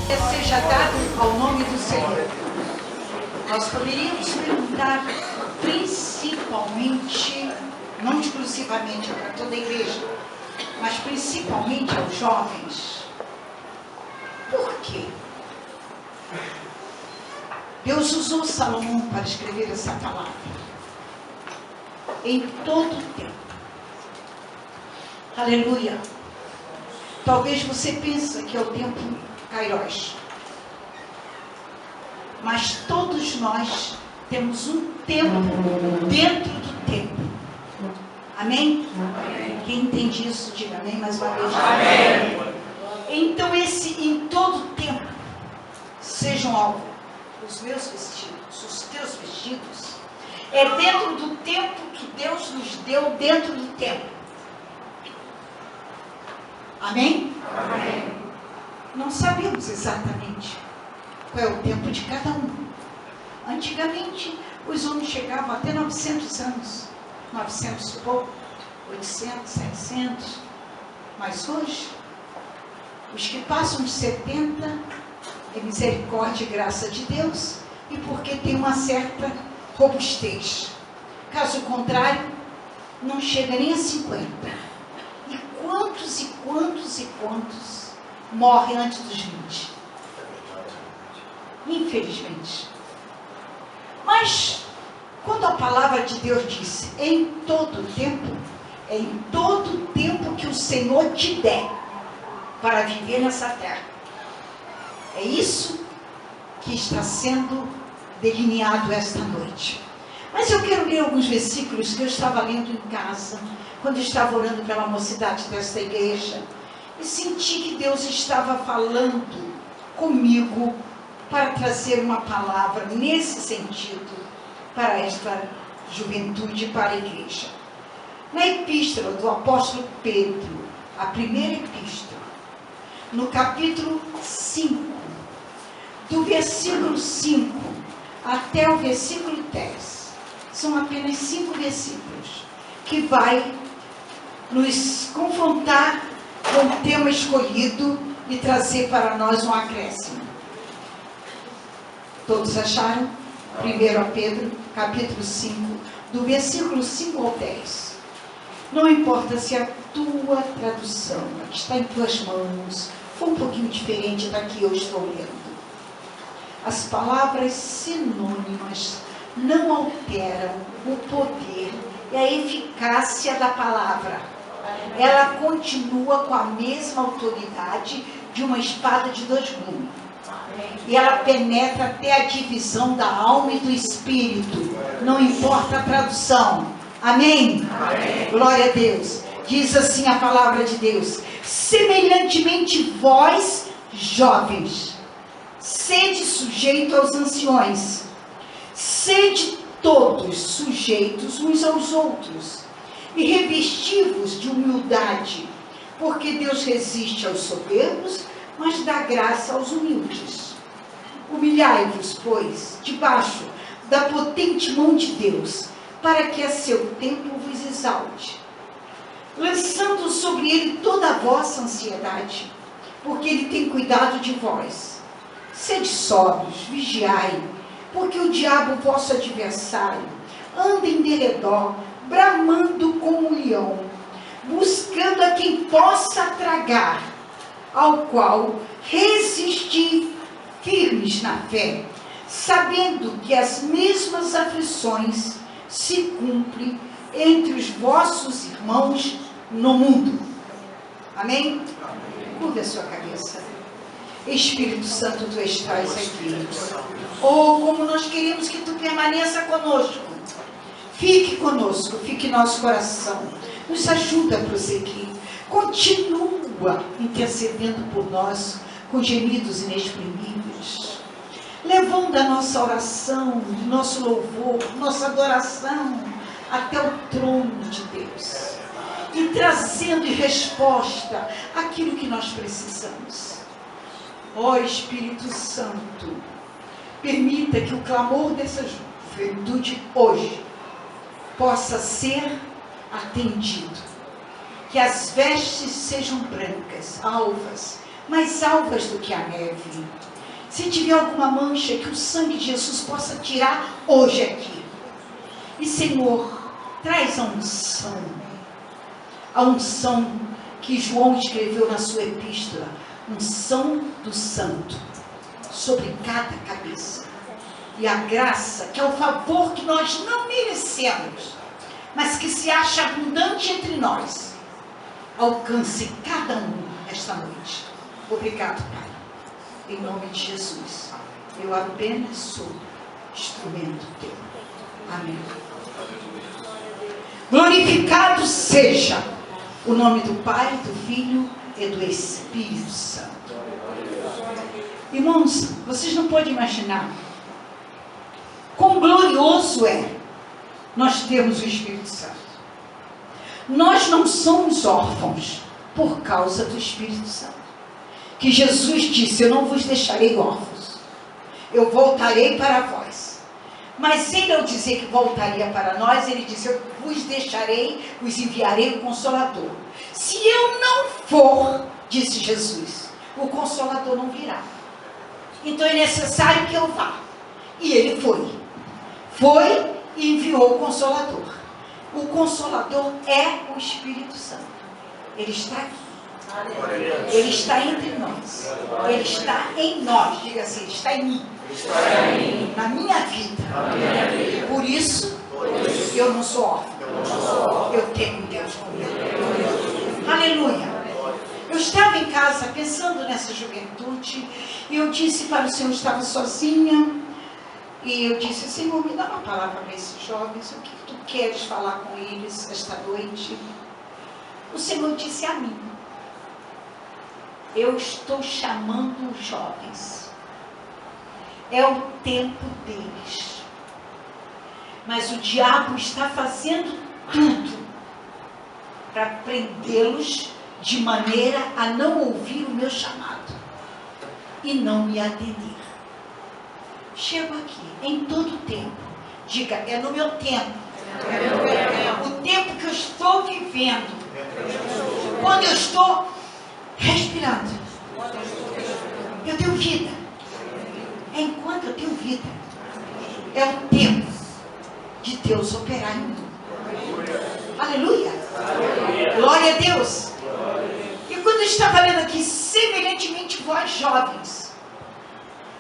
Seja dado ao nome do Senhor. Nós poderíamos perguntar principalmente, não exclusivamente para toda a igreja, mas principalmente aos jovens, por quê? Deus usou Salomão para escrever essa palavra em todo o tempo. Aleluia. Talvez você pense que é o tempo Kairos, mas todos nós temos um tempo dentro do tempo. Amém? Amém. Quem entende isso, diga amém mais uma vez. Amém. Então esse em todo tempo, sejam alvo, os meus vestidos, os teus vestidos, é dentro do tempo que Deus nos deu, dentro do tempo. Amém? Amém. Não sabemos exatamente qual é o tempo de cada um. Antigamente, os homens chegavam até 900 anos, 900 e pouco, 800, 700, mas hoje, os que passam de 70, é misericórdia e graça de Deus, e porque tem uma certa robustez. Caso contrário, não chega nem a 50. E quantos e quantos e quantos morrem antes dos 20? Infelizmente. Mas, quando a palavra de Deus diz, em todo tempo, é em todo tempo que o Senhor te der para viver nessa terra. É isso que está sendo delineado esta noite. Mas eu quero ler alguns versículos que eu estava lendo em casa, quando estava orando pela mocidade desta igreja, e senti que Deus estava falando comigo para trazer uma palavra nesse sentido para esta juventude, para a igreja. Na epístola do apóstolo Pedro, a primeira epístola, no capítulo 5, do versículo 5 até o versículo 10, são apenas 5 versículos, que vai nos confrontar com o tema escolhido e trazer para nós um acréscimo. Todos acharam? 1 Pedro, capítulo 5, do versículo 5 ao 10. Não importa se a tua tradução, que está em tuas mãos, for um pouquinho diferente da que eu estou lendo. As palavras sinônimas não alteram o poder e a eficácia da palavra. Ela continua com a mesma autoridade de uma espada de 2 gumes. E ela penetra até a divisão da alma e do espírito. Não importa a tradução. Amém? Amém. Glória a Deus. Diz assim a palavra de Deus: semelhantemente vós, jovens, sede sujeito aos anciões, sede todos sujeitos uns aos outros, e revesti-vos de humildade, porque Deus resiste aos soberbos, mas dá graça aos humildes. Humilhai-vos, pois, debaixo da potente mão de Deus, para que a seu tempo vos exalte, lançando sobre ele toda a vossa ansiedade, porque ele tem cuidado de vós. Sede sóbrios, vigiai, porque o diabo, vosso adversário, anda em derredor, bramando como um leão, buscando a quem possa tragar, ao qual resisti firmes na fé, sabendo que as mesmas aflições se cumprem entre os vossos irmãos no mundo. Amém? Curva a sua cabeça. Espírito Santo, tu estás aqui. Oh, como nós queremos que tu permaneça conosco. Fique conosco, fique em nosso coração. Nos ajuda a prosseguir. Continua intercedendo por nós com gemidos inexprimíveis, levando a nossa oração, nosso louvor, nossa adoração até o trono de Deus e trazendo em resposta aquilo que nós precisamos. Ó Espírito Santo, permita que o clamor dessa juventude hoje possa ser atendido. Que as vestes sejam brancas, alvas, mais alvas do que a neve. Se tiver alguma mancha, que o sangue de Jesus possa tirar hoje aqui. E Senhor, traz a unção que João escreveu na sua epístola, unção do santo, sobre cada cabeça. E a graça, que é o favor que nós não merecemos, mas que se acha abundante entre nós, alcance cada um esta noite. Obrigado, Pai. Em nome de Jesus. Eu apenas sou instrumento teu. Amém. Glorificado seja o nome do Pai, do Filho e do Espírito Santo. Irmãos, vocês não podem imaginar quão glorioso é nós termos o Espírito Santo. Nós não somos órfãos por causa do Espírito Santo. Que Jesus disse: eu não vos deixarei órfãos, eu voltarei para vós. Mas ele, ao dizer que voltaria para nós, ele disse: eu vos deixarei, vos enviarei o Consolador. Se eu não for, disse Jesus, o Consolador não virá. Então é necessário que eu vá. E ele foi. Foi e enviou o Consolador. O Consolador é o Espírito Santo. Ele está aqui. Ele está entre nós. Ele está em nós. Diga assim: ele está em mim. Na minha vida. Por isso, eu não sou órfão. Eu tenho Deus comigo. Aleluia. Eu estava em casa pensando nessa juventude. E eu disse para o Senhor, eu estava sozinha. E eu disse: Senhor, me dá uma palavra para esses jovens. O que tu queres falar com eles esta noite? O Senhor disse a mim: eu estou chamando os jovens. É o tempo deles. Mas o diabo está fazendo tudo para prendê-los de maneira a não ouvir o meu chamado e não me atender. Chego aqui em todo o tempo. Diga: é no meu tempo. O tempo que eu estou vivendo. Quando eu estou respirando. Eu tenho vida. É enquanto eu tenho vida. É o tempo de Deus operar em mim. Aleluia. Glória a Deus. E quando eu estava lendo aqui, semelhantemente vós jovens.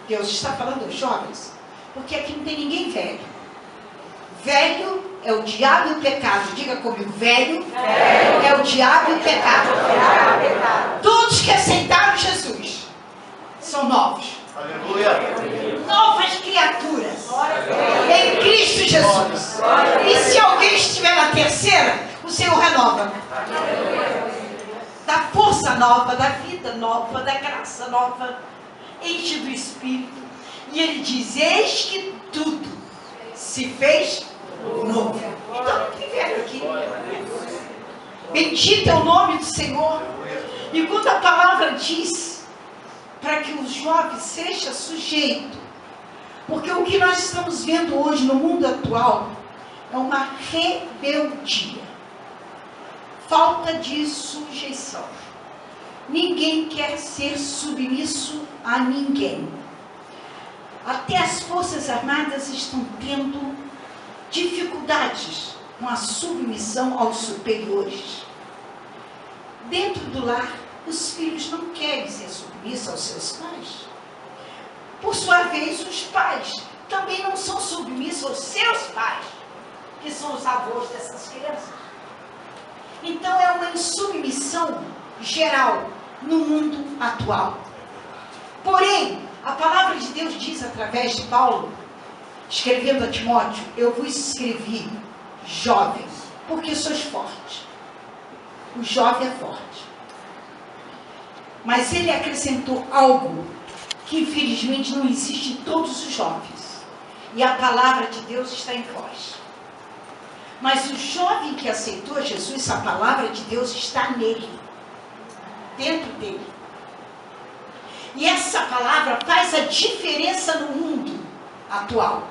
Deus está falando aos jovens, porque aqui não tem ninguém velho. Velho é o diabo e o pecado. Diga comigo: velho é o diabo e o pecado. Todos que aceitaram Jesus são novos. Aleluia. Novas criaturas em Cristo Jesus. E se alguém estiver na terceira, o Senhor renova. Da força nova, da vida nova, da graça nova. Enche do Espírito. E ele diz: eis que tudo se fez novo. Então não tem velho aqui. Bendito é o nome do Senhor. E quando a palavra diz para que os jovens sejam sujeitos, porque o que nós estamos vendo hoje no mundo atual é uma rebeldia, falta de sujeição. Ninguém quer ser submisso a ninguém. Até as Forças Armadas estão tendo dificuldades com a submissão aos superiores. Dentro do lar, os filhos não querem ser submissos aos seus pais. Por sua vez, os pais também não são submissos aos seus pais, que são os avós dessas crianças. Então é uma insubmissão geral no mundo atual. Porém, a palavra de Deus diz através de Paulo, escrevendo a Timóteo: eu vos escrevi, jovens, porque sois fortes. O jovem é forte. Mas ele acrescentou algo que infelizmente não existe em todos os jovens. E a palavra de Deus está em vós. Mas o jovem que aceitou Jesus, a palavra de Deus está nele, dentro dele. E essa palavra faz a diferença no mundo atual,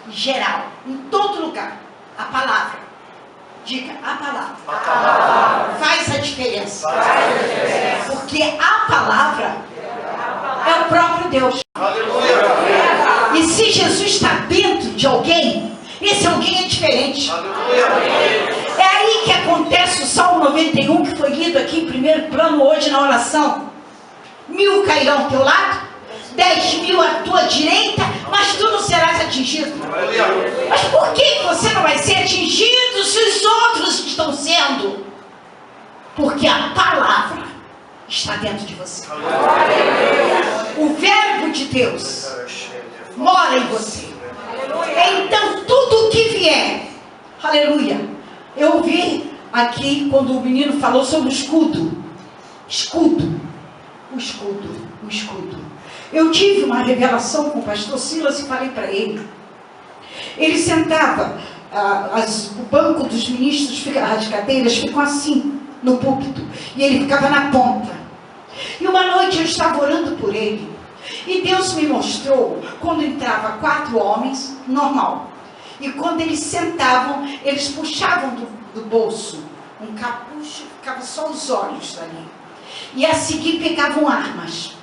em geral, em todo lugar. A palavra. Diga, a palavra faz a diferença. Porque a palavra é o próprio Deus. E se Jesus está dentro de alguém, esse alguém é diferente. É aí que acontece o Salmo 91, que foi lido aqui em primeiro plano hoje na oração. 1000 cairão ao teu lado, 10.000 à tua direita, mas tu não serás atingido. Mas por que você não vai ser atingido se os outros estão sendo? Porque a palavra está dentro de você. O verbo de Deus mora em você. Então tudo que vier, aleluia. Eu ouvi aqui quando o menino falou sobre o escudo. O escudo. Eu tive uma revelação com o pastor Silas e falei para ele. Ele sentava, o banco dos ministros, as cadeiras ficam assim, no púlpito. E ele ficava na ponta. E uma noite eu estava orando por ele. E Deus me mostrou, quando entrava 4 homens, normal. E quando eles sentavam, eles puxavam do bolso um capucho, ficava só os olhos dali. E a seguir pegavam armas.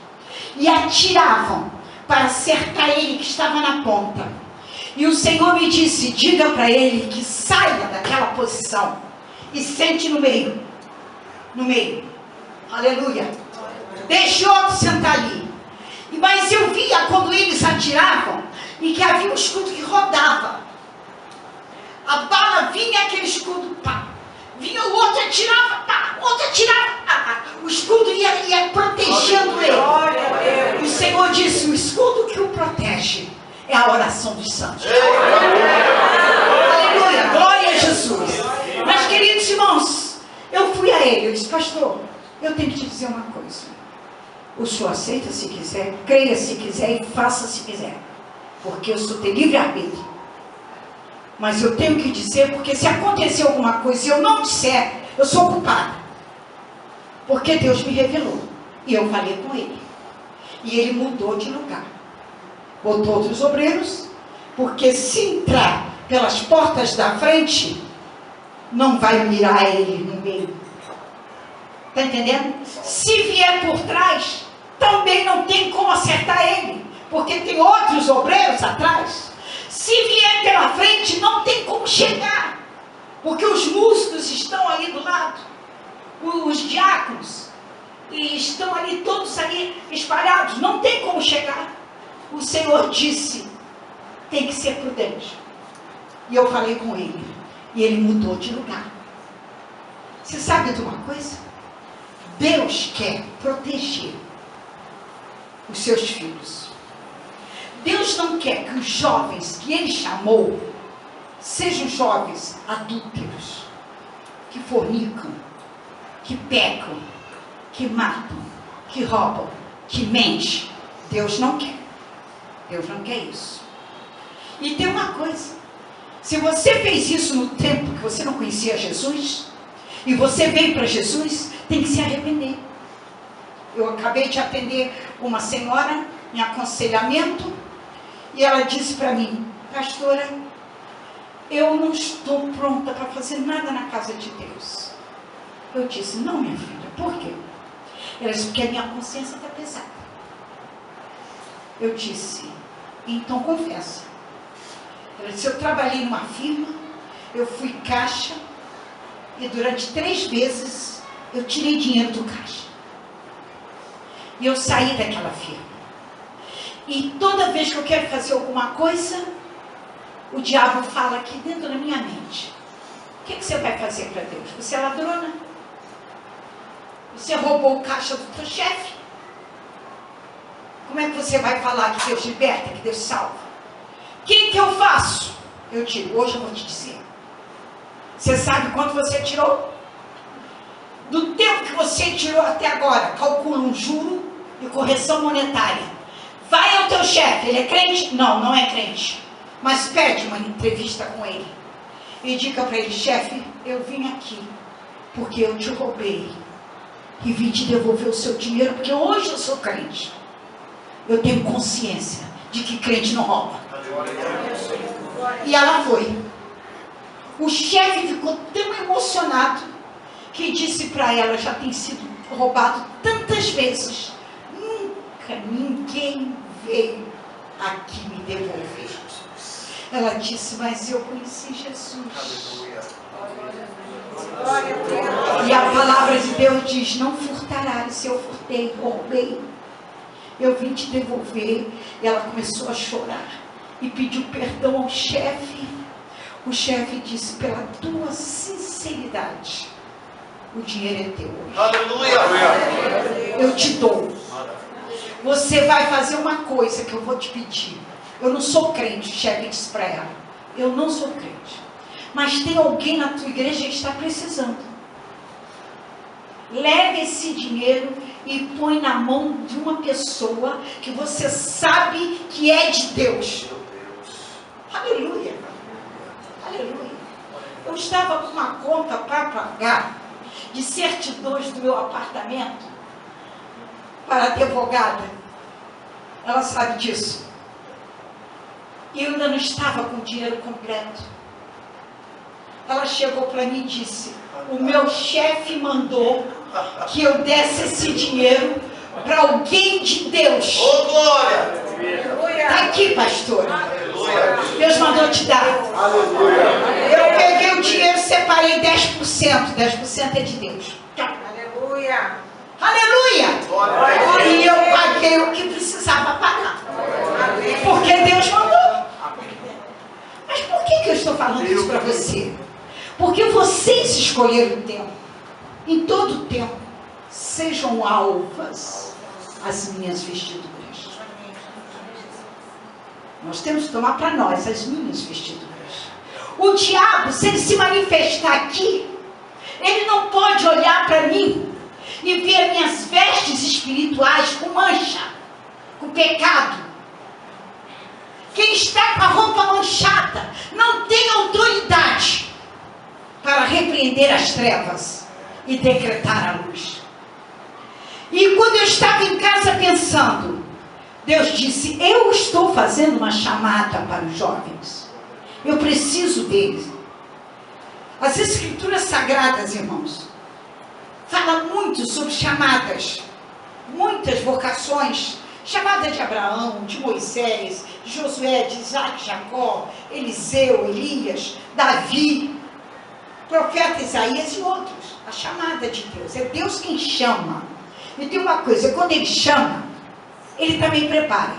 E atiravam para acertar ele que estava na ponta. E o Senhor me disse, diga para ele que saia daquela posição e sente no meio. No meio. Aleluia. Deixe outro sentar ali. Mas eu via quando eles atiravam e que havia um escudo que rodava. A bala vinha, aquele escudo, pá. Vinha o outro, atirava, pá. O outro atirava, pá. O escudo ia protegendo ele. O Senhor disse, o escudo que o protege é a oração dos santos. Aleluia, glória a Jesus. Mas, queridos irmãos, eu fui a ele, eu disse, pastor, eu tenho que te dizer uma coisa. O senhor aceita se quiser, creia se quiser e faça se quiser. Porque eu sou de livre-arbítrio. Mas eu tenho que dizer, porque se acontecer alguma coisa e eu não disser, eu sou culpada. Porque Deus me revelou. E eu falei com ele. E ele mudou de lugar. Botou outros obreiros, porque se entrar pelas portas da frente, não vai mirar ele no meio. Está entendendo? Se vier por trás, também não tem como acertar ele, porque tem outros obreiros atrás. Se vier pela frente, não tem como chegar, porque os músicos estão ali do lado, os diáconos, e estão ali todos ali espalhados, não tem como chegar. O Senhor disse, tem que ser prudente. E eu falei com ele, e ele mudou de lugar. Você sabe de uma coisa? Deus quer proteger os seus filhos. Deus não quer que os jovens que Ele chamou sejam jovens adúlteros, que fornicam, que pecam, que matam, que roubam, que mentem. Deus não quer. Deus não quer isso. E tem uma coisa. Se você fez isso no tempo que você não conhecia Jesus, e você veio para Jesus, tem que se arrepender. Eu acabei de atender uma senhora em aconselhamento, e ela disse para mim, pastora, eu não estou pronta para fazer nada na casa de Deus. Eu disse, não, minha filha, por quê? Ela disse, porque a minha consciência está pesada. Eu disse, então confessa. Ela disse, eu trabalhei numa firma, eu fui caixa, e durante 3 vezes eu tirei dinheiro do caixa. E eu saí daquela firma. E toda vez que eu quero fazer alguma coisa, o diabo fala aqui dentro da minha mente. O que você vai fazer para Deus? Você é ladrona? Você roubou o caixa do teu chefe? Como é que você vai falar que Deus liberta, que Deus salva? O que eu faço? Eu digo, hoje eu vou te dizer. Você sabe quanto você tirou? Do tempo que você tirou até agora, calcula um juro e correção monetária. Vai ao teu chefe, ele é crente? Não, não é crente. Mas pede uma entrevista com ele. E diga para ele, chefe, eu vim aqui porque eu te roubei. E vim te devolver o seu dinheiro, porque hoje eu sou crente. Eu tenho consciência de que crente não rouba. E ela foi. O chefe ficou tão emocionado que disse para ela: já tem sido roubado tantas vezes, nunca ninguém veio aqui me devolver. Ela disse: mas eu conheci Jesus. E a palavra de Deus diz: não furtarás. Se eu furtei, roubei, eu vim te devolver. E ela começou a chorar e pediu perdão ao chefe. O chefe disse: pela tua sinceridade, o dinheiro é teu. Aleluia! Eu te dou. Você vai fazer uma coisa que eu vou te pedir. Eu não sou crente, o chefe disse para ela. Eu não sou crente. Mas tem alguém na tua igreja que está precisando. Leve esse dinheiro e põe na mão de uma pessoa que você sabe que é de Deus. Aleluia. Aleluia. Eu estava com uma conta para pagar de certidões do meu apartamento para a advogada. Ela sabe disso. E eu ainda não estava com o dinheiro completo. Ela chegou para mim e disse: o meu chefe mandou que eu desse esse dinheiro para alguém de Deus. Ô, glória! Está aqui, pastor. Aleluia! Deus mandou te dar. Aleluia! Eu peguei o dinheiro, separei 10%. 10% é de Deus. Aleluia! Aleluia! Glória! E eu paguei o que precisava pagar. Porque Deus mandou. Mas por que eu estou falando isso para você? Porque vocês escolheram o tempo. Em todo tempo, sejam alvas as minhas vestiduras. Nós temos que tomar para nós as minhas vestiduras. O diabo, se ele se manifestar aqui, ele não pode olhar para mim e ver minhas vestes espirituais com mancha, com pecado. Quem está com a roupa manchada não tem autoridade para repreender as trevas e decretar a luz. E quando eu estava em casa pensando, Deus disse: eu estou fazendo uma chamada para os jovens. Eu preciso deles. As escrituras sagradas, irmãos, falam muito sobre chamadas, muitas vocações. Chamada de Abraão, de Moisés, de Josué, de Isaac, Jacó, Eliseu, Elias, Davi, profeta Isaías e outros. A chamada de Deus. É Deus quem chama. E tem uma coisa: quando Ele chama, Ele também prepara.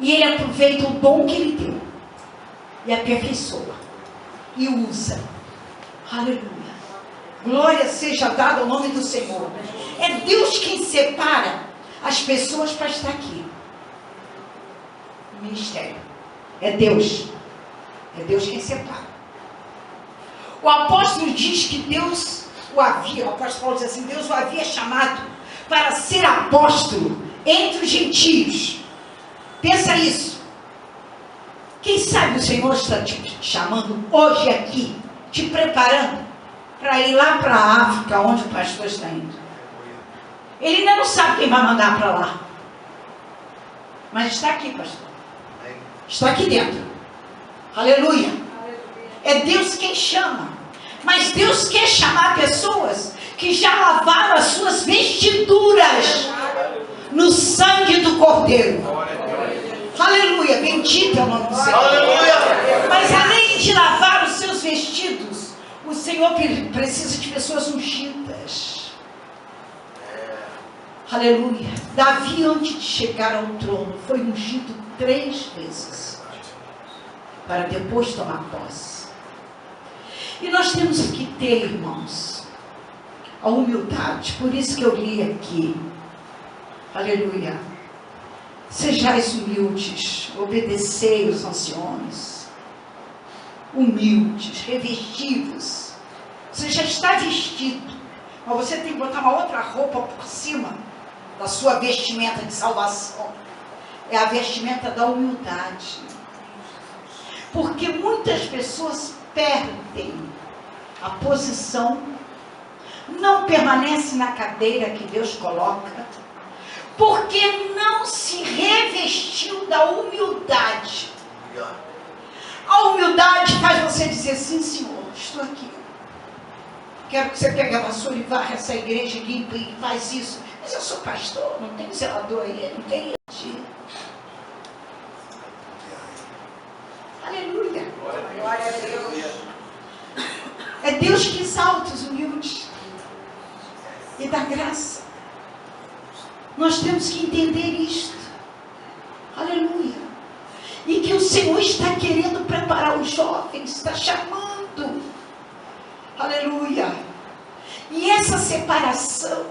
E Ele aproveita o dom que Ele deu. E aperfeiçoa. E usa. Aleluia. Glória seja dada ao nome do Senhor. É Deus quem separa as pessoas para estar aqui. No ministério. É Deus. É Deus quem separa. O apóstolo diz que Deus o apóstolo Paulo diz assim: Deus o havia chamado para ser apóstolo entre os gentios. Pensa isso. Quem sabe o Senhor está te chamando hoje aqui, te preparando para ir lá para a África, onde o pastor está indo. Ele ainda não sabe quem vai mandar para lá. Mas está aqui, pastor. Está aqui dentro. Aleluia. É Deus quem chama. Mas Deus quer chamar pessoas que já lavaram as suas vestiduras no sangue do Cordeiro. Aleluia. Bendito é o nome do Senhor. Aleluia. Mas além de lavar os seus vestidos, o Senhor precisa de pessoas ungidas. Aleluia. Davi, antes de chegar ao trono, foi ungido 3 vezes. Para depois tomar posse. E nós temos que ter, irmãos, a humildade. Por isso que eu li aqui. Aleluia. Sejais humildes, obedecei os anciões. Humildes, revestidos. Você já está vestido, mas você tem que botar uma outra roupa por cima da sua vestimenta de salvação. É a vestimenta da humildade. Porque muitas pessoas perdem a posição, não permanecem na cadeira que Deus coloca, porque não se revestiu da humildade. A humildade faz você dizer, sim, Senhor, estou aqui. Quero que você pegue a vassoura e varra essa igreja, limpa e faz isso. Mas eu sou pastor, não tenho zelador aí, não tenho. Aleluia. Glória a Deus. É Deus que exalta os humildes e dá graça. Nós temos que entender isto. Aleluia. E que o Senhor está querendo preparar os jovens, está chamando. Aleluia. E essa separação,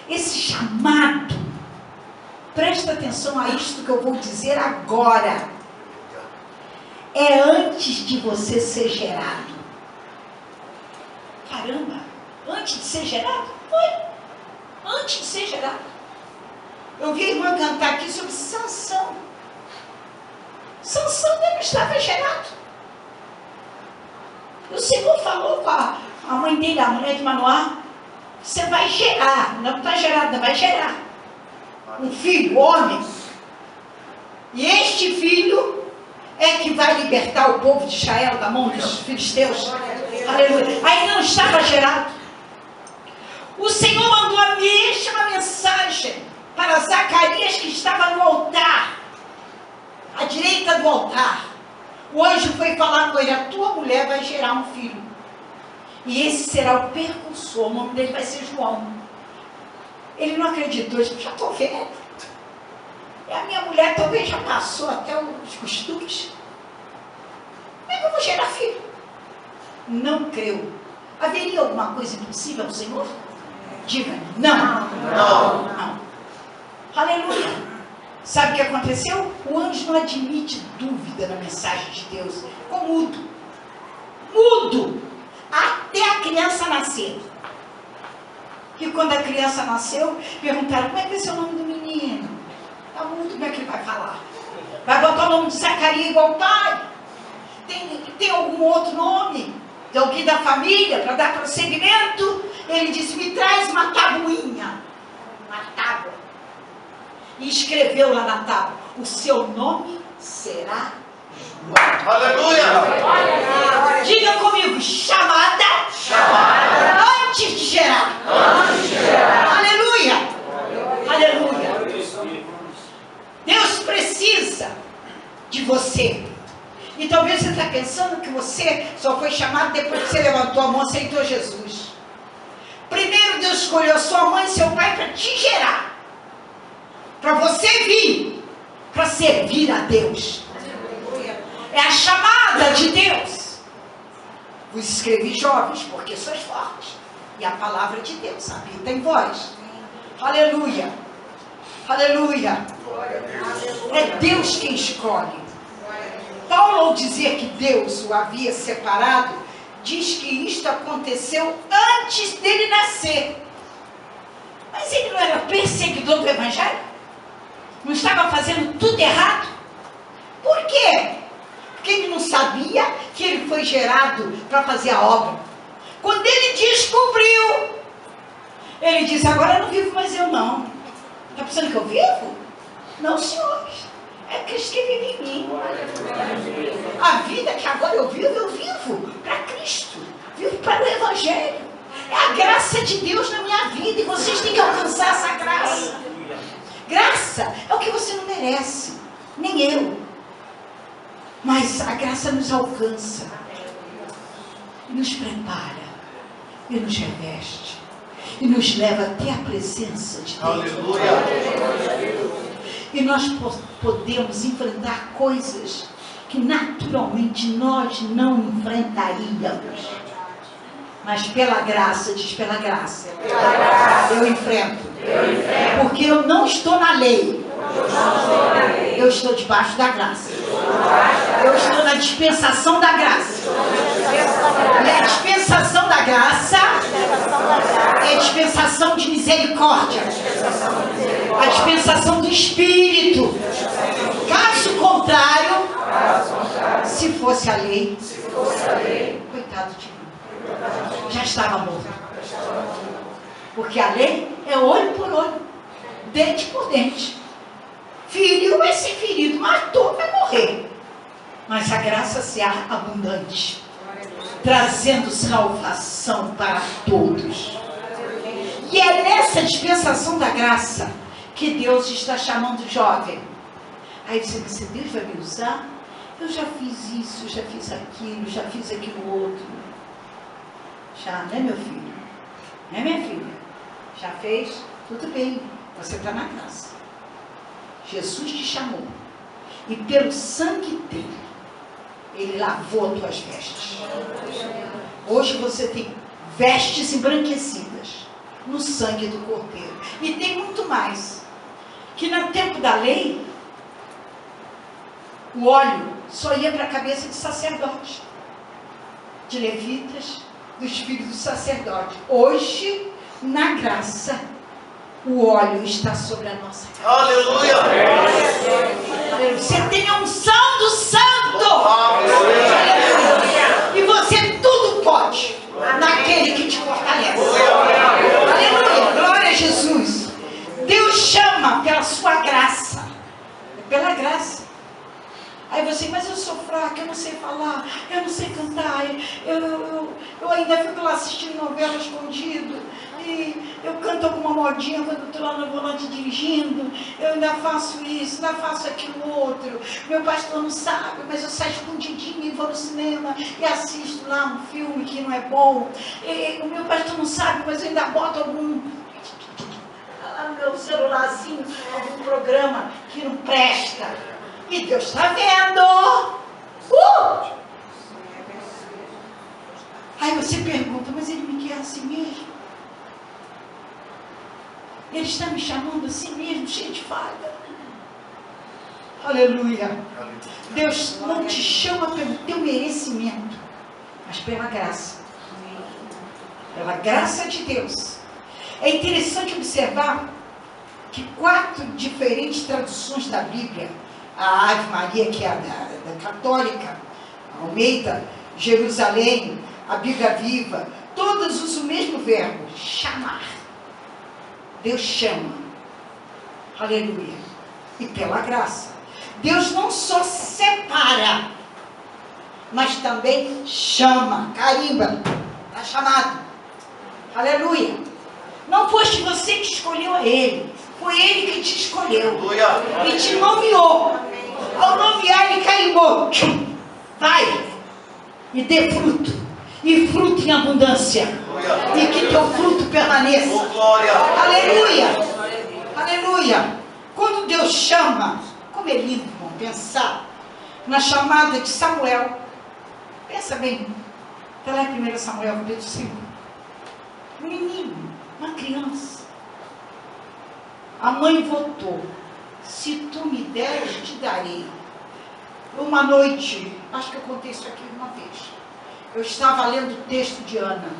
esse chamado, presta atenção a isto que eu vou dizer agora. É antes de você ser gerado. Caramba, antes de ser gerado? Foi. Antes de ser gerado. Eu vi a irmã cantar aqui sobre Sansão. Sansão não estava gerado. O Senhor falou com a mãe dele, a mulher de Manoá, você vai gerar, não está gerado, vai gerar um filho, homem. E este filho é que vai libertar o povo de Israel da mão dos filisteus. Aleluia. Aí não estava gerado. O Senhor mandou a mesma mensagem para Zacarias, que estava no altar, à direita do altar. O anjo foi falar com ele, a tua mulher vai gerar um filho. E esse será o precursor, o nome dele vai ser João. Ele não acreditou, ele disse, já estou velho. E a minha mulher talvez já passou até os costumes. Como é que eu vou gerar filho? Não creu. Haveria alguma coisa impossível ao Senhor? Diga, não. Não. Aleluia. Sabe o que aconteceu? O anjo não admite dúvida na mensagem de Deus. Ficou mudo. Mudo. Até a criança nascer. E quando a criança nasceu, perguntaram, como é que vai ser o nome do menino? Está mudo, como é que ele vai falar? Vai botar o nome de Zacarias igual o pai? Tem algum outro nome? De alguém da família para dar prosseguimento? Ele disse, me traz uma tabuinha. Uma tábua. E escreveu lá na tábua, o seu nome será João. Aleluia! Diga comigo, chamada. Antes de gerar. Aleluia. Aleluia. Deus precisa de você. E talvez você está pensando que você só foi chamado depois que você levantou a mão e aceitou Jesus. Primeiro Deus escolheu sua mãe e seu pai para te gerar. Para você vir, para servir a Deus. É a chamada de Deus. Vos escrevi jovens, porque sois fortes. E a palavra de Deus habita em vós. Aleluia. Aleluia. É Deus quem escolhe. Paulo, ao dizer que Deus o havia separado, diz que isto aconteceu antes dele nascer. Mas ele não era perseguidor do Evangelho? Não estava fazendo tudo errado? Por quê? Porque ele não sabia que ele foi gerado para fazer a obra. Quando ele descobriu, ele disse, agora eu não vivo mais eu não. Está pensando que eu vivo? Não, senhores. É Cristo que vive em mim. A vida que agora eu vivo para Cristo. Vivo para o Evangelho. É a graça de Deus na minha vida. E vocês têm que alcançar essa graça. Graça é o que você não merece. Nem eu. Mas a graça nos alcança. E nos prepara. E nos reveste. E nos leva até a presença de Deus. Aleluia! E nós podemos enfrentar coisas que naturalmente nós não enfrentaríamos. Mas pela graça, diz pela graça, eu enfrento. Porque eu não estou na lei. Eu estou debaixo da graça. Eu estou na dispensação da graça. E a dispensação da graça é a dispensação de misericórdia. A dispensação do Espírito. Caso contrário, se fosse a lei, coitado de mim, já estava morto. Porque a lei é olho por olho, dente por dente. Feriu vai ser ferido, matou vai morrer. mas a graça será abundante, trazendo salvação para todos. E é nessa dispensação da graça que Deus está chamando o jovem. Aí você diz, Deus vai me usar? Eu já fiz isso, já fiz aquilo outro. Já, né, meu filho? Né, minha filha? Já fez? Tudo bem, você está na graça. Jesus te chamou. E pelo sangue dele, ele lavou as tuas vestes. Hoje você tem vestes embranquecidas no sangue do Cordeiro. E tem muito mais. Que no tempo da lei, o óleo só ia para a cabeça de sacerdote, de levitas, dos filhos do sacerdote. Hoje, na graça, o óleo está sobre a nossa cabeça. Aleluia! Você tem a unção do Santo. Aleluia! E você tudo pode naquele que te fortalece. Aleluia! Glória a Jesus. Deus chama pela sua graça. Pela graça. Aí você, mas eu sou fraca, eu não sei falar, eu não sei cantar, eu ainda fico lá assistindo novela escondido, e eu canto alguma modinha quando estou lá no volante dirigindo, eu ainda faço isso, ainda faço aquilo outro, meu pastor não sabe, mas eu saio escondidinho e vou no cinema e assisto lá um filme que não é bom, e o meu pastor não sabe, mas eu ainda boto algum no meu celularzinho, algum programa que não presta. E Deus está vendo. Aí você pergunta, mas ele me quer assim mesmo? Ele está me chamando assim mesmo, cheio de falha? Aleluia. Deus não te chama pelo teu merecimento, mas pela graça. Pela graça de Deus. É interessante observar que 4 diferentes traduções da Bíblia, a Ave Maria, que é a da católica, a Almeida, Jerusalém, a Bíblia Viva, todas usam o mesmo verbo, chamar. Deus chama. Aleluia. E pela graça. Deus não só separa, mas também chama, carimba, está chamado. Aleluia. Não foste você que escolheu a Ele, foi Ele que te escolheu. Aleluia. E te nomeou. Ao nomear, Ele carimbou. Vai e dê fruto. E fruto em abundância. Aleluia. E que teu fruto permaneça. Oh, glória. Aleluia. Aleluia. Quando Deus chama, como é lindo, irmão, pensar na chamada de Samuel. Pensa bem. Está lá em 1 Samuel, capítulo 5. Um menino, uma criança. A mãe votou: se tu me deres, te darei. Uma noite, acho que eu contei isso aqui uma vez. Eu estava lendo o texto de Ana.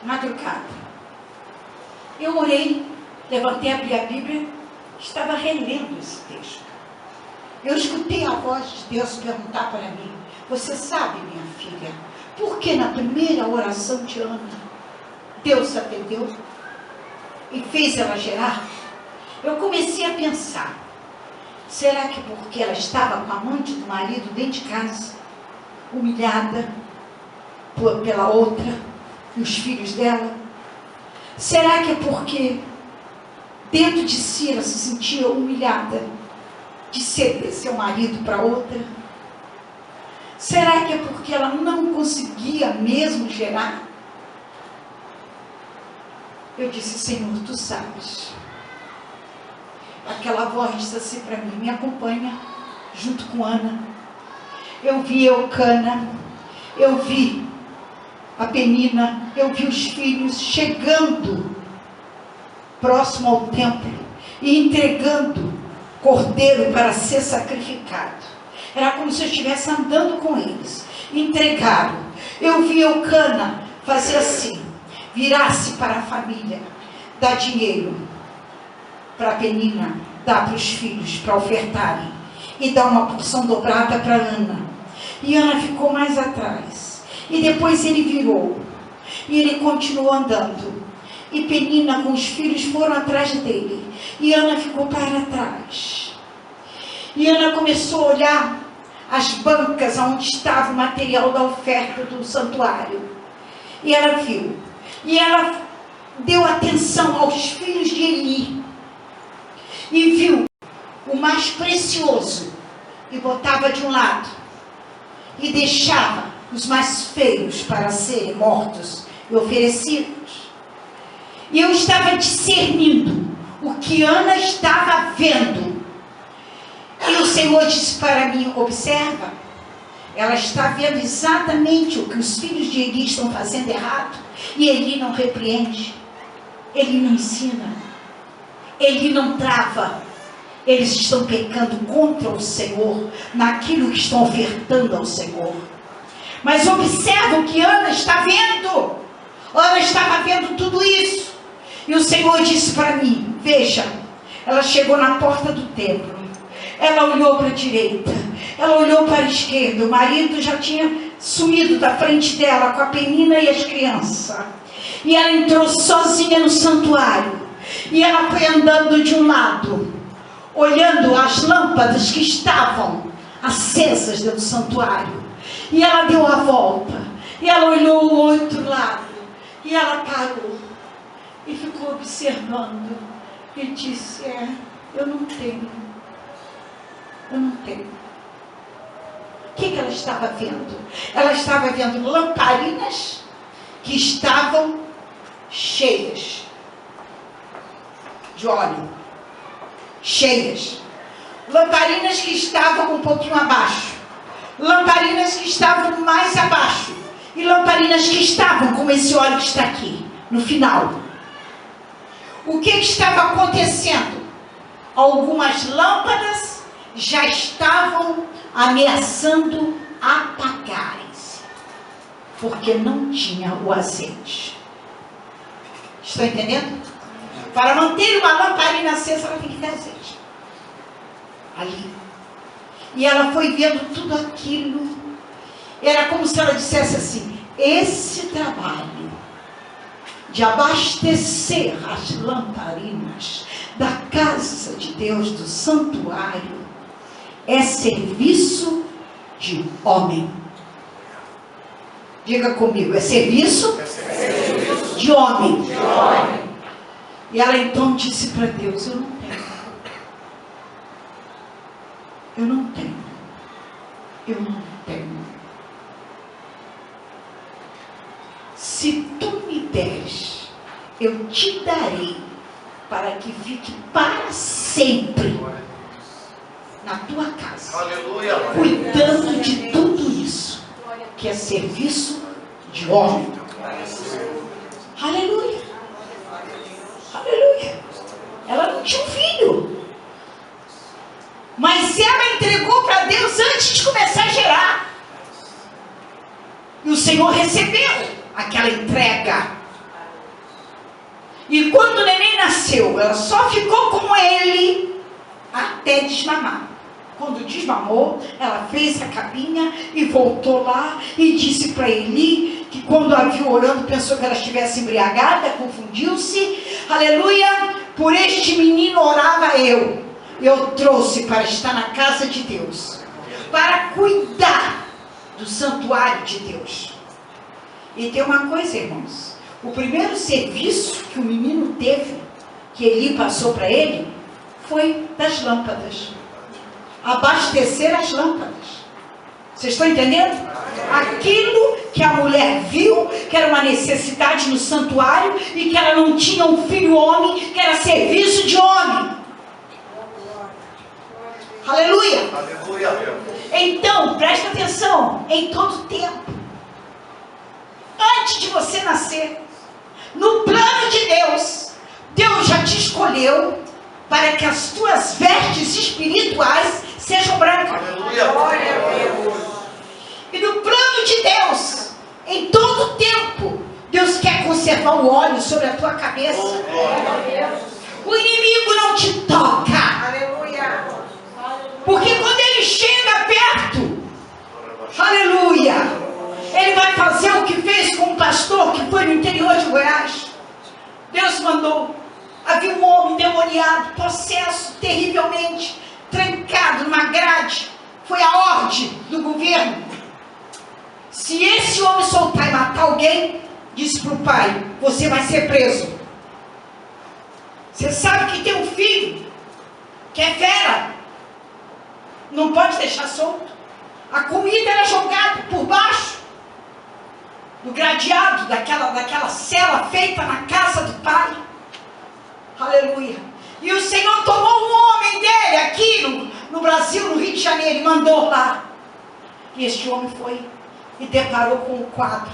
Madrugada. Eu orei, levantei, abri a Bíblia, estava relendo esse texto. Eu escutei a voz de Deus perguntar para mim: você sabe, minha filha, por que na primeira oração de Ana, Deus atendeu e fez ela gerar? Eu comecei a pensar: será que porque ela estava com a amante do marido dentro de casa, humilhada pela outra e os filhos dela? Será que é porque dentro de si ela se sentia humilhada de ceder seu marido para outra? Será que é porque ela não conseguia mesmo gerar? Eu disse: Senhor, tu sabes. Aquela voz disse assim para mim: me acompanha junto com Ana. Eu vi Eucana, eu vi a Penina, eu vi os filhos chegando próximo ao templo e entregando cordeiro para ser sacrificado. Era como se eu estivesse andando com eles. Entregaram. Eu vi Eucana fazer assim, virar-se para a família, dar dinheiro para a Penina, dar para os filhos para ofertarem e dar uma porção dobrada para Ana. E Ana ficou mais atrás. E depois ele virou. E ele continuou andando. E Penina com os filhos foram atrás dele. E Ana ficou para trás. E Ana começou a olhar as bancas onde estava o material da oferta do santuário. E ela viu. E ela deu atenção aos filhos de Eli. E viu o mais precioso e botava de um lado. E deixava os mais feios para serem mortos e oferecidos. E eu estava discernindo o que Ana estava vendo. E o Senhor disse para mim, observa, ela está vendo exatamente o que os filhos de Eli estão fazendo errado. E Eli não repreende, Eli não ensina, Eli não trava. Eles estão pecando contra o Senhor, naquilo que estão ofertando ao Senhor. Mas observa o que Ana está vendo. Ana estava vendo tudo isso. E o Senhor disse para mim, veja, ela chegou na porta do templo. Ela olhou para a direita, ela olhou para a esquerda. O marido já tinha sumido da frente dela com a Penina e as crianças. E ela entrou sozinha no santuário. E ela foi andando de um lado, olhando as lâmpadas que estavam acesas dentro do santuário. E ela deu a volta. E ela olhou o outro lado. E ela parou. E ficou observando. E disse, eu não tenho. Eu não tenho. O que ela estava vendo? Ela estava vendo lamparinas que estavam cheias de óleo. Cheias. Lamparinas que estavam um pouquinho abaixo. Lamparinas que estavam mais abaixo. E lamparinas que estavam como esse óleo que está aqui, no final. O que estava acontecendo? Algumas lâmpadas já estavam ameaçando apagarem-se, porque não tinha o azeite. Estão entendendo? Para manter uma lamparina acesa, ela tem que ter azeite. Ali. E ela foi vendo tudo aquilo. Era como se ela dissesse assim, esse trabalho de abastecer as lamparinas da casa de Deus, do santuário, é serviço de homem. Diga comigo, é serviço de homem. E ela então disse para Deus, eu não tenho. Eu não tenho. Eu não tenho. Se tu me deres, eu te darei, para que fique para sempre na tua casa, Aleluia. cuidando de tudo isso, que é serviço de homem. Aleluia. Aleluia. Ela não tinha um filho, mas ela entregou para Deus antes de começar a gerar. E o Senhor recebeu aquela entrega. E quando o neném nasceu, ela só ficou com ele até desmamar. Quando desmamou, ela fez a capinha e voltou lá e disse para Eli, que quando a viu orando, pensou que ela estivesse embriagada, confundiu-se. Aleluia, por este menino orava eu trouxe para estar na casa de Deus, para cuidar do santuário de Deus. E tem uma coisa, irmãos, o primeiro serviço que o menino teve, que Eli passou para ele, foi das lâmpadas. Abastecer as lâmpadas. Vocês estão entendendo? Aquilo que a mulher viu, que era uma necessidade no santuário, e que ela não tinha um filho homem, que era serviço de homem. Aleluia! Aleluia. Então, presta atenção, em todo tempo, antes de você nascer, no plano de Deus, Deus já te escolheu para que as tuas vestes espirituais sejam brancas. Aleluia. Glória a Deus. E no plano de Deus, em todo tempo, Deus quer conservar o óleo sobre a tua cabeça. O inimigo não te toca. Aleluia. Porque quando ele chega perto, aleluia, ele vai fazer o que fez com um pastor que foi no interior de Goiás. Deus mandou. Havia um homem demoniado, possesso terrivelmente, trancado numa grade. foi a ordem do governo. Se esse homem soltar e matar alguém, disse para o pai, você vai ser preso. Você sabe que tem um filho que é fera, não pode deixar solto. A comida era jogada por baixo do gradeado, daquela cela feita na casa do pai. Aleluia. E o Senhor tomou um homem dele aqui no Brasil, no Rio de Janeiro, e mandou lá. E este homem foi e deparou com o quadro.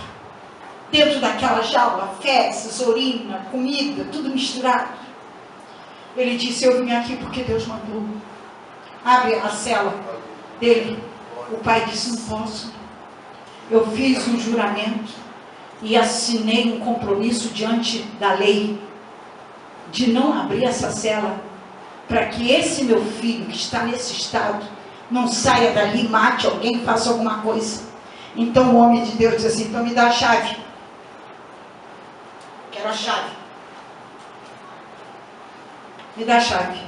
Dentro daquela jaula, fezes, urina, comida, tudo misturado. Ele disse, eu vim aqui porque Deus mandou. Abre a cela dele. O pai disse, não posso. Eu fiz um juramento e assinei um compromisso diante da lei de não abrir essa cela para que esse meu filho que está nesse estado não saia dali, mate alguém, faça alguma coisa. Então o homem de Deus disse assim, então me dá a chave. Quero a chave. Me dá a chave.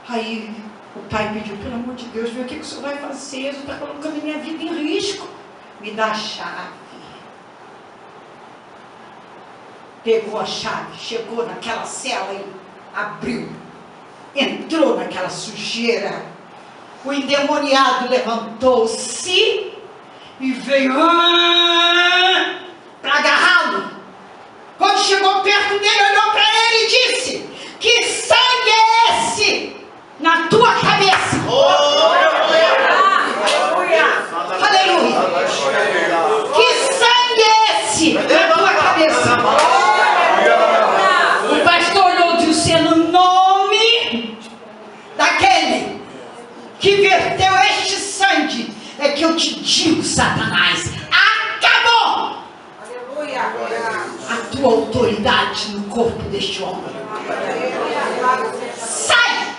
Aí o pai pediu, pelo amor de Deus, vê o que o senhor vai fazer, o senhor está colocando a minha vida em risco. Me dá a chave. Pegou a chave, chegou naquela cela e abriu. Entrou naquela sujeira. O endemoniado levantou-se e veio para agarrá-lo. Quando chegou perto dele, olhou para ele e disse, que sangue é esse na tua cabeça? Aleluia! Que sangue é esse na tua cabeça? O pastor olhou e disse, no nome daquele que verteu este sangue, é que eu te digo, Satanás, acabou a tua autoridade no corpo deste homem. Sai!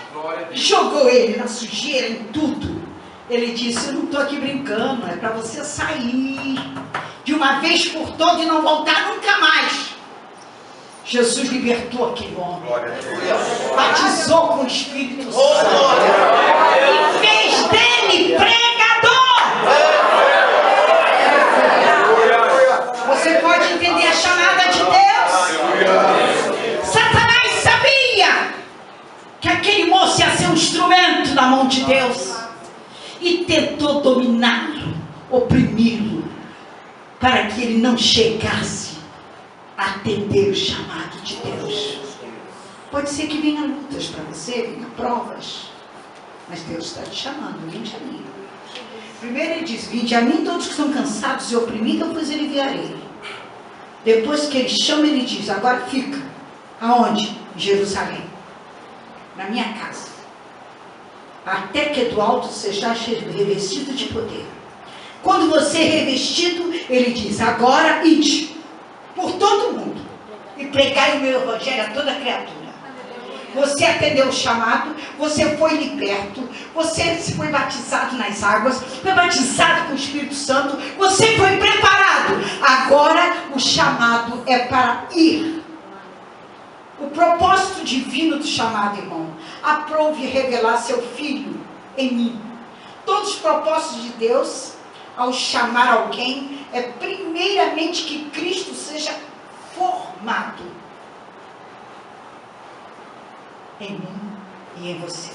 Jogou ele na sujeira, em tudo. Ele disse, eu não estou aqui brincando, é para você sair de uma vez por todas e não voltar nunca mais. Jesus libertou aquele homem, batizou com o Espírito Santo e fez dele pregador. Você pode entender a chamada de Deus? Satanás sabia que aquele moço ia ser um instrumento na mão de Deus e tentou dominá-lo, oprimi-lo, para que ele não chegasse a atender o chamado de Deus. Pode ser que venha lutas para você, venha provas, mas Deus está te chamando, vinde a mim. Primeiro ele diz, vinde a mim todos que estão cansados e oprimidos, eu vos aliviarei. Depois que ele chama, ele diz, agora fica. Aonde? Em Jerusalém. Na minha casa. Até que do alto seja revestido de poder. Quando você é revestido, ele diz, agora ide por todo mundo e pregai o meu evangelho a toda criatura. Você atendeu o chamado, você foi liberto, você foi batizado nas águas, foi batizado com o Espírito Santo, você foi preparado. Agora o chamado é para ir. O propósito divino do chamado, irmão, aprove revelar seu Filho em mim. Todos os propósitos de Deus, ao chamar alguém, é primeiramente que Cristo seja formado em mim e em você.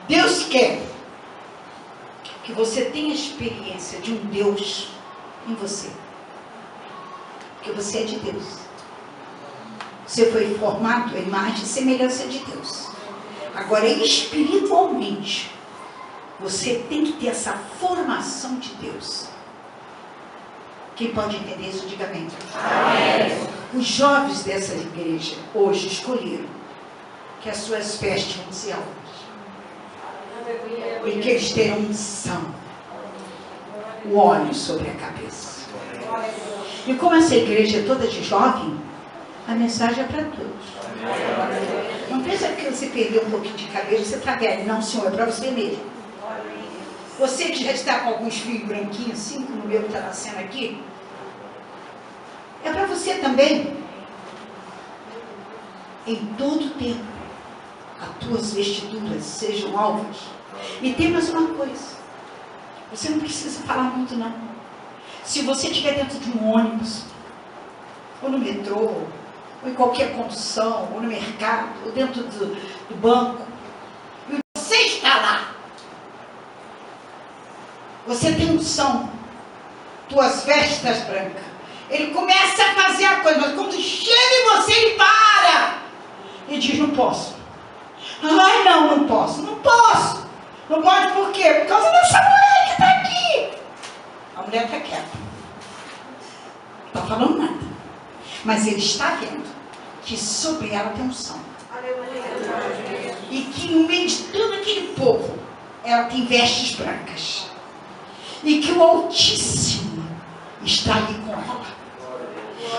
Deus quer que você tenha experiência de um Deus em você. Porque você é de Deus. Você foi formado à imagem e semelhança de Deus. Agora, espiritualmente, você tem que ter essa formação de Deus. Quem pode entender isso, diga amém. Amém. Os jovens dessa igreja hoje escolheram que as suas vestes vão ser altas. E que eles terão unção, o óleo sobre a cabeça. E como essa igreja é toda de jovem, a mensagem é para todos. Não pensa que você perdeu um pouquinho de cabelo, você está velho. Não, senhor, é para você mesmo. Você que já está com alguns fios branquinhos, assim, como o meu que está nascendo aqui, é para você também. Em todo tempo, as tuas vestiduras sejam alvas E tem mais uma coisa. Você não precisa falar muito, não. Se você estiver dentro de um ônibus, ou no metrô, ou em qualquer condução, ou no mercado, ou dentro do banco, e você está lá, você tem unção, tuas vestes brancas, ele começa a fazer a coisa, mas quando chega em você, ele para e diz: não posso. Ai, não posso. Não pode por quê? Por causa dessa mulher que está aqui. A mulher está quieta, não está falando nada, mas ele está vendo que sobre ela tem unção. E que no meio de todo aquele povo, ela tem vestes brancas. E que o Altíssimo está ali com ela.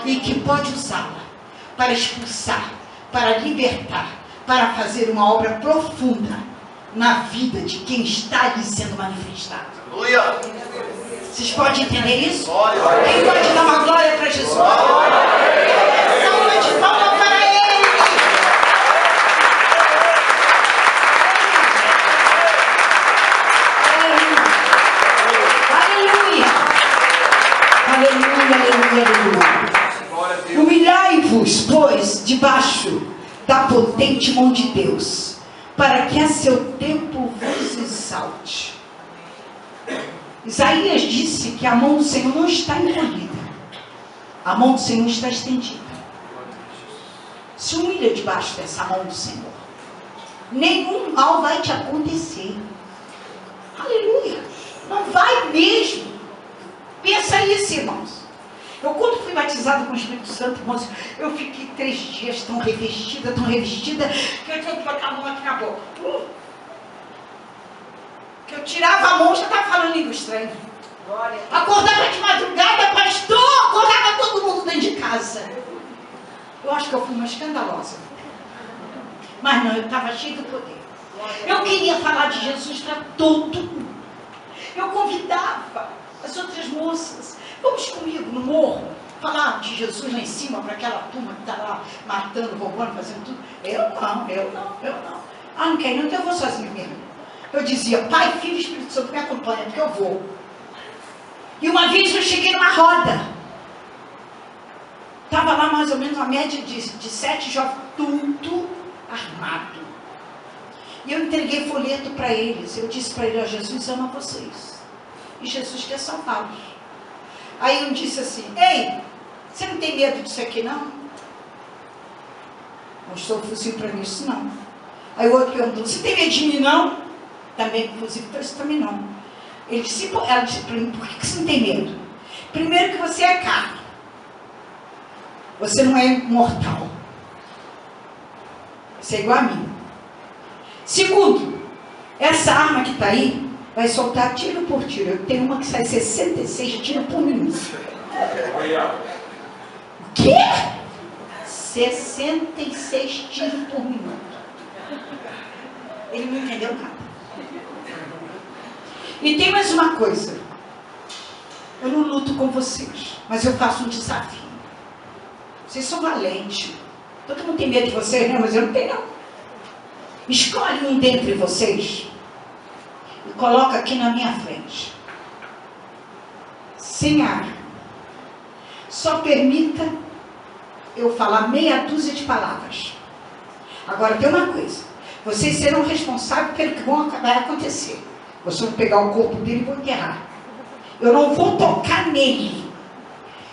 E que pode usá-la para expulsar, para libertar, para fazer uma obra profunda na vida de quem está ali sendo manifestado. Aleluia. Vocês podem entender isso? Glória. Quem pode dar uma glória para Jesus? Salva de palma para ele. Aleluia. Aleluia, aleluia, aleluia. Humilhai-vos, pois, debaixo da potente mão de Deus, para que a seu tempo vos exalte. Isaías disse que a mão do Senhor não está encolhida, a mão do Senhor está estendida. Se humilha debaixo dessa mão do Senhor, nenhum mal vai te acontecer. Aleluia, não vai mesmo. Pensa isso, irmãos. Eu, quando fui batizada com o Espírito Santo, irmãos, eu fiquei 3 dias tão revestida, que eu tinha que botar a mão aqui na boca. Que eu tirava a mão, já estava falando língua estranha. Acordava de madrugada, pastor, acordava todo mundo dentro de casa. Eu acho que eu fui uma escandalosa. Mas não, eu estava cheia do poder. Eu queria falar de Jesus para todo mundo. Eu convidava as outras moças: vamos comigo no morro, falar de Jesus lá em cima para aquela turma que está lá matando, roubando, fazendo tudo. Eu não. Ah, não quero, então eu vou sozinho mesmo. Eu dizia: Pai, Filho e Espírito Santo, me acompanha, porque eu vou. E uma vez eu cheguei numa roda. Estava lá mais ou menos uma média de 7 jovens, tudo armado. E eu entreguei folheto para eles. Eu disse para eles: Jesus ama vocês. E Jesus quer salvá-los. Aí um disse assim: ei, você não tem medo disso aqui, não? Mostrou o fuzil para mim, isso não. Aí o outro perguntou: você tem medo de mim, não? Também o fuzil para isso também não. Ela disse para mim: por que você não tem medo? Primeiro, que você é carne. Você não é mortal. Você é igual a mim. Segundo, essa arma que está aí vai soltar tiro por tiro. Eu tenho uma que sai 66 tiros por minuto. O quê? 66 tiros por minuto. Ele não entendeu nada. E tem mais uma coisa. Eu não luto com vocês, mas eu faço um desafio. Vocês são valentes. Todo mundo tem medo de vocês, né? Mas eu não tenho, não. Escolhe um dentre vocês e coloca aqui na minha frente, sem ar. Só permita eu falar meia dúzia de palavras. Agora tem uma coisa: vocês serão responsáveis pelo que vai acontecer. Vocês vão pegar o corpo dele e vão enterrar. Eu não vou tocar nele.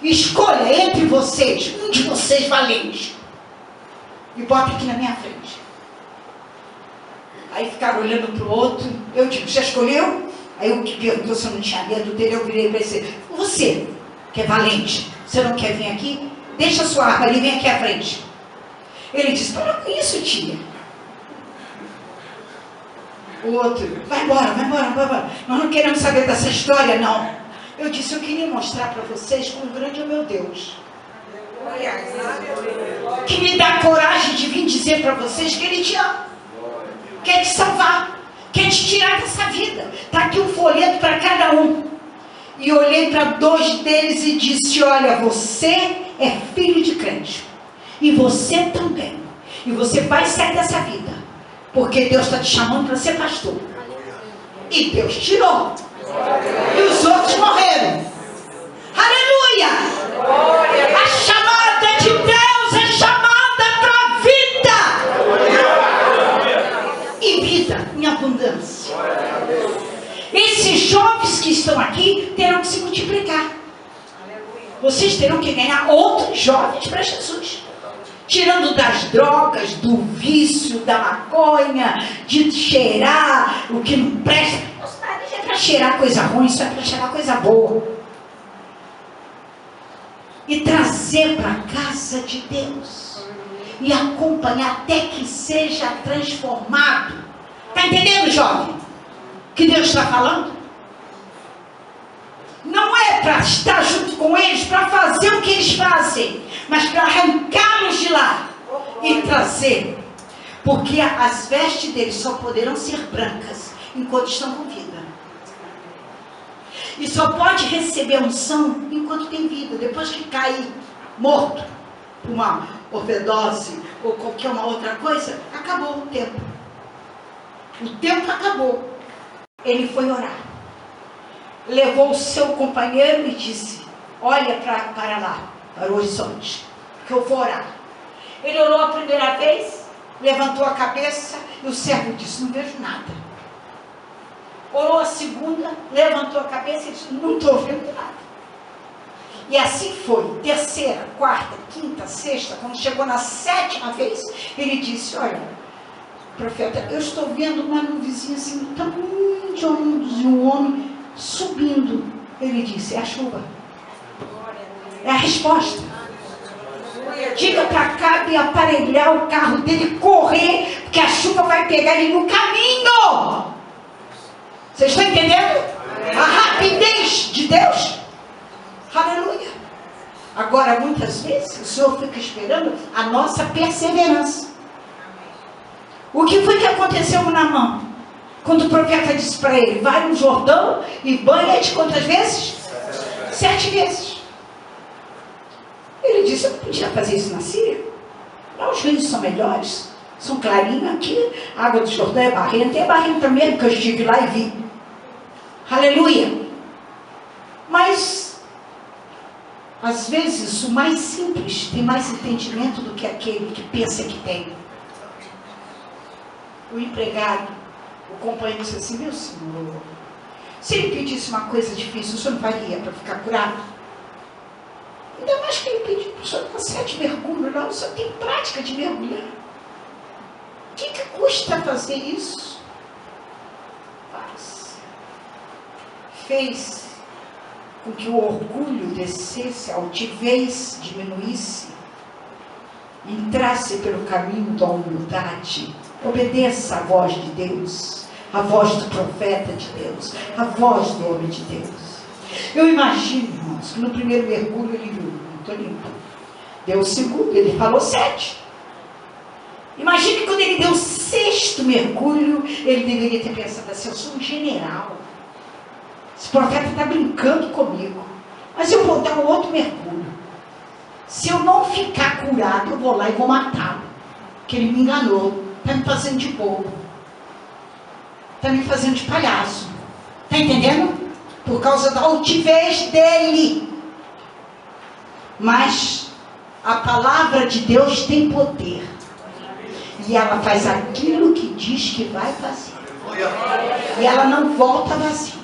Escolha entre vocês, um de vocês valente, e bota aqui na minha frente. Aí ficaram olhando para o outro. Eu digo: já escolheu? Aí o que perguntou se eu não tinha medo dele, eu virei para ele: você, que é valente, você não quer vir aqui? Deixa a sua arma ali, vem aqui à frente. Ele disse: para com isso, tia. O outro: vai embora. Nós não queremos saber dessa história, não. Eu disse: eu queria mostrar para vocês quão grande é o meu Deus. Que me dá coragem de vir dizer para vocês que Ele te ama. Quer te salvar. Quer te tirar dessa vida. Está aqui um folheto para cada um. E olhei para 2 deles e disse: olha, você é filho de crente. E você também. E você vai sair dessa vida. Porque Deus está te chamando para ser pastor. E Deus tirou. E os outros morreram. Aleluia! A chamada de Deus é chamada para a vida. E vida em abundância. Esses jovens que estão aqui terão que se multiplicar. Vocês terão que ganhar outros jovens para Jesus. Tirando das drogas, do vício, da maconha, de cheirar o que não presta. Isso não é para cheirar coisa ruim, isso é para cheirar coisa boa. E trazer para a casa de Deus. E acompanhar até que seja transformado. Está entendendo, jovem? Que Deus está falando? Não é para estar junto com eles, para fazer o que eles fazem, mas para arrancá-los de lá e trazer. Porque as vestes deles só poderão ser brancas enquanto estão com vida. E só pode receber unção enquanto tem vida. Depois que cair morto por uma overdose ou qualquer uma outra coisa, acabou o tempo. O tempo acabou. Ele foi orar. Levou o seu companheiro e disse: olha para lá, para o horizonte, que eu vou orar. Ele orou a primeira vez, levantou a cabeça e o servo disse: não vejo nada. Orou a segunda, levantou a cabeça e disse: não estou vendo nada. E assim foi, terceira, quarta, quinta, sexta, quando chegou na sétima vez, ele disse: olha, profeta, eu estou vendo uma nuvezinha assim, do tamanho de um homem subindo. Ele disse: é a chuva. É a resposta. Diga para Cabe aparelhar o carro dele, correr, porque a chuva vai pegar ele no caminho. Vocês estão entendendo? A rapidez de Deus. Aleluia. Agora, muitas vezes, o Senhor fica esperando a nossa perseverança. O que foi que aconteceu na mão? Quando o profeta disse para ele: vai no Jordão e banha-te quantas vezes? 7 vezes. Ele disse: eu não podia fazer isso na Síria. Lá os rios são melhores, são clarinhos. Aqui a água do Jordão é barrenta. É barrenta mesmo, que eu estive lá e vi. Aleluia. Mas às vezes o mais simples tem mais entendimento do que aquele que pensa que tem. O empregado, o companheiro disse assim: meu senhor, se ele pedisse uma coisa difícil, o senhor não faria para ficar curado? Ainda mais que ele pediu para o senhor dar 7 mergulhos. Não, o senhor tem prática de mergulhar. O que custa fazer isso? Faz. Fez com que o orgulho descesse, a altivez diminuísse, entrasse pelo caminho da humildade. Obedeça a voz de Deus, a voz do profeta de Deus, a voz do homem de Deus. Eu imagino, irmãos, que no primeiro mergulho ele viu: estou limpo. Deu o segundo, ele falou 7. Imagine que quando ele deu o 6º mergulho, ele deveria ter pensado assim: eu sou um general. Esse profeta está brincando comigo. Mas eu vou dar um outro mergulho. Se eu não ficar curado, eu vou lá e vou matá-lo. Porque ele me enganou. Está me fazendo de bobo. Está me fazendo de palhaço. Está entendendo? Por causa da altivez dele. Mas a palavra de Deus tem poder. E ela faz aquilo que diz que vai fazer. E ela não volta vazia.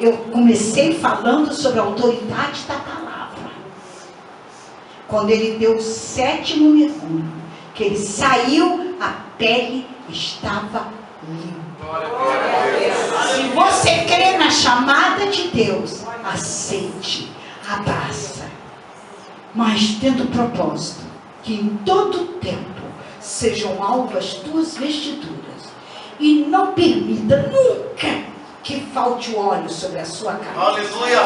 Eu comecei falando sobre a autoridade da palavra. Quando ele deu o 7º mergulho, que ele saiu, a pele estava limpa. Se você crê na chamada de Deus, aceite, abraça. Mas tendo o propósito que em todo tempo sejam alvas as tuas vestiduras. E não permita nunca que falte o óleo sobre a sua cabeça. Aleluia.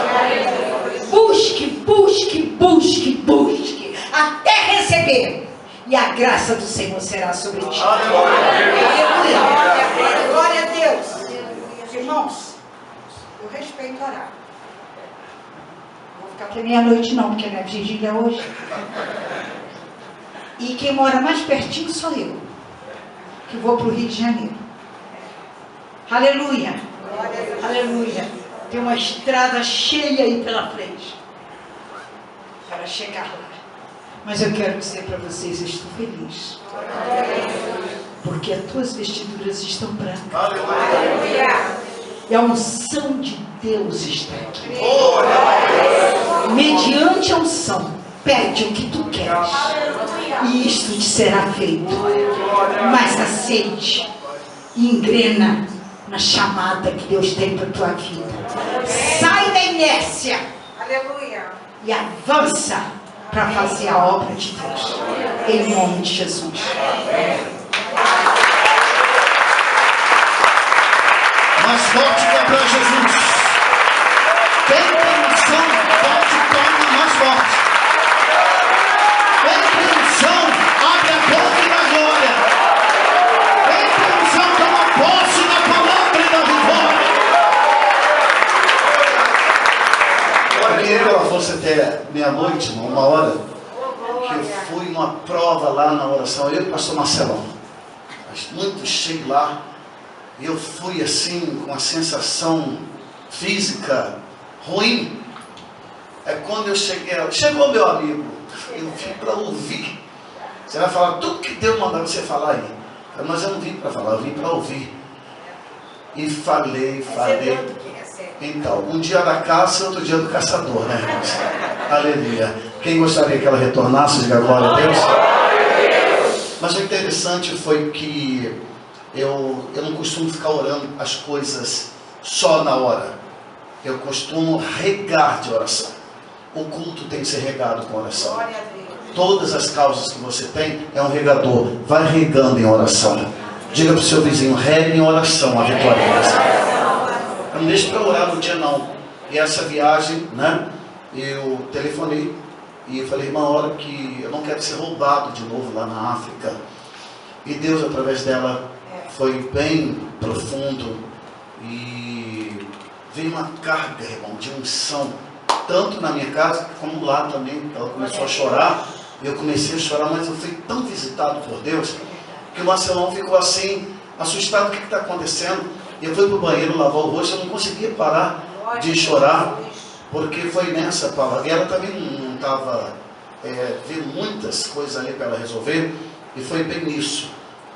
Busque, busque, busque, busque, até receber. E a graça do Senhor será sobre ti. Aleluia. Glória a Deus. Irmãos, eu respeito orar. Não vou ficar até meia-noite não, porque não é vigília hoje. E quem mora mais pertinho sou eu, que vou para o Rio de Janeiro. Aleluia. Aleluia. Tem uma estrada cheia aí pela frente para chegar lá. Mas eu quero dizer para vocês, eu estou feliz. Porque as tuas vestiduras estão brancas. E a unção de Deus está aqui. Mediante a unção, pede o que tu queres. E isto te será feito. Mas aceite e engrena na chamada que Deus tem para a tua vida. Sai da inércia. E avança para fazer a obra de Deus. Em nome de Jesus. Mais forte que é para Jesus. Quem tem unção, pode tornar mais forte. Quem tem unção, abre a boca e dá glória. Quem tem unção, toma posse da palavra e da vitória. Olha, queria que ela fosse até meia-noite, 1h, que eu fui numa prova lá na oração, eu e o pastor Marcelão. Mas muito cheio lá. E eu fui assim, com uma sensação física ruim. É quando eu cheguei, chegou meu amigo, eu vim para ouvir. Você vai falar tudo que Deus mandou você falar aí. Mas eu não vim para falar, eu vim para ouvir. E falei. Então, um dia da caça e outro dia do caçador, né, irmãos? Aleluia. Quem gostaria que ela retornasse, diga glória a Deus. Mas o interessante foi que eu não costumo ficar orando as coisas só na hora. Eu costumo regar de oração. O culto tem que ser regado com oração. Todas as causas que você tem é um regador. Vai regando em oração. Diga para o seu vizinho, regue em oração a vitória. Não deixe para orar no dia não. E essa viagem, né? Eu telefonei e falei, irmã, hora que eu não quero ser roubado de novo lá na África. E Deus, através dela, foi bem profundo e veio uma carga, irmão, de unção, tanto na minha casa como lá também. Ela começou a chorar, eu comecei a chorar, mas eu fui tão visitado por Deus que o Marcelão ficou assim, assustado. O que está acontecendo? Eu fui para o banheiro lavar o rosto, eu não conseguia parar de chorar, porque foi nessa palavra. E ela também não estava vendo muitas coisas ali para ela resolver, e foi bem nisso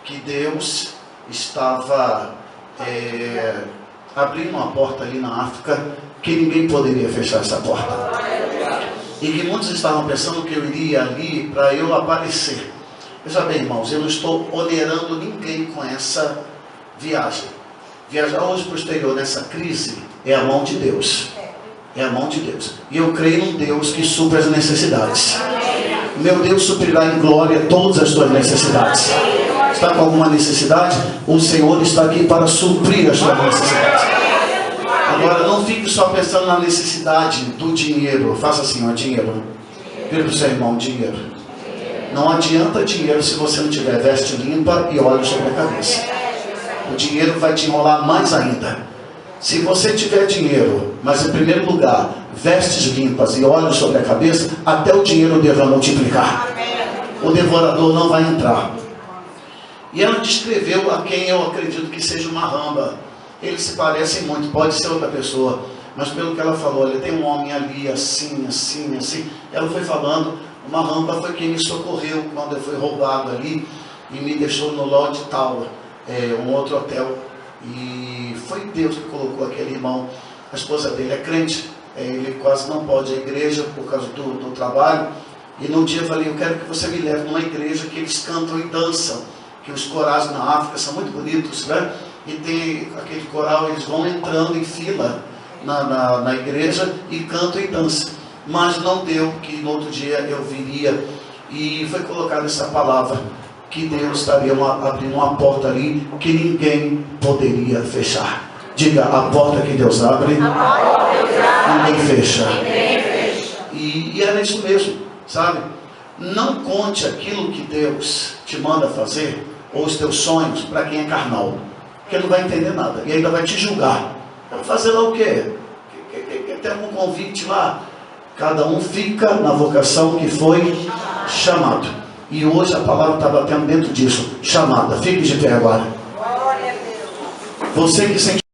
que Deus estava abrindo uma porta ali na África que ninguém poderia fechar essa porta. E que muitos estavam pensando que eu iria ali para eu aparecer. Veja bem, irmãos, eu não estou onerando ninguém com essa viagem. Viajar hoje para o exterior nessa crise é a mão de Deus. É a mão de Deus. E eu creio num Deus que supre as necessidades. Meu Deus suprirá em glória todas as tuas necessidades. Está com alguma necessidade? O Senhor está aqui para suprir as suas necessidades. Agora, não fique só pensando na necessidade do dinheiro. Faça assim, ó, dinheiro. Vira para o seu irmão, dinheiro. Não adianta dinheiro se você não tiver veste limpa e óleo sobre a cabeça. O dinheiro vai te enrolar mais ainda. Se você tiver dinheiro, mas em primeiro lugar, vestes limpas e óleo sobre a cabeça, até o dinheiro deva multiplicar. O devorador não vai entrar. E ela descreveu a quem eu acredito que seja uma ramba. Eles se parecem muito, pode ser outra pessoa, mas pelo que ela falou, olha, tem um homem ali, assim, assim, assim. Ela foi falando, uma ramba foi quem me socorreu quando eu fui roubado ali e me deixou no Lodge Tower, um outro hotel. E foi Deus que colocou aquele irmão. A esposa dele é crente, ele quase não pode ir à igreja por causa do trabalho. E num dia eu falei, eu quero que você me leve numa igreja que eles cantam e dançam, que os corais na África são muito bonitos, né? E tem aquele coral, eles vão entrando em fila na igreja e cantam e dançam. Mas não deu, que no outro dia eu viria e foi colocada essa palavra, que Deus estaria abrindo uma porta ali que ninguém poderia fechar. Diga, a porta que Deus abre, ninguém fecha. E era isso mesmo, sabe? Não conte aquilo que Deus te manda fazer, ou os teus sonhos, para quem é carnal, porque ele não vai entender nada, e ainda vai te julgar. Vai fazer lá o quê? Tem algum convite lá? Cada um fica na vocação que foi chamado. E hoje a palavra está batendo dentro disso. Chamada. Fique de pé agora. Você que sente